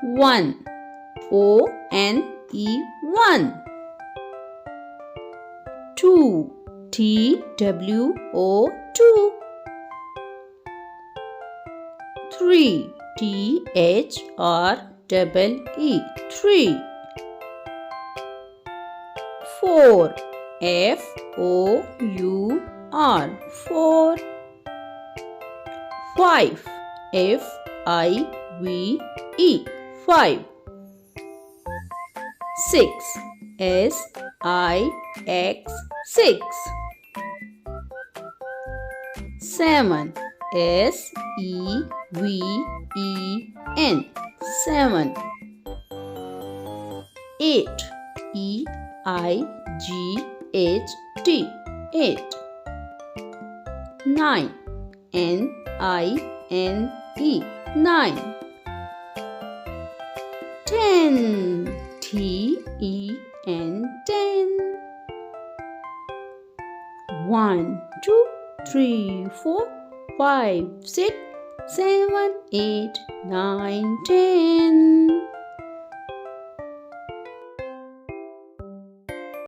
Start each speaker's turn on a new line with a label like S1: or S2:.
S1: One. O-N-E, one. Two. T-W-O, two. Three. T-H-R-E-E, three. Four. F-O-U-R, four. Five. F-I-V-E, five. Six. S-I-X, six. Seven. S-E-V-E-N, seven. Eight. E-I-G-H-T, eight. Nine. N-I-N-E, nine. 10. T-E-N, 10. 1, 2, 3, 4, 5, 6, 7, 8, 9, 10.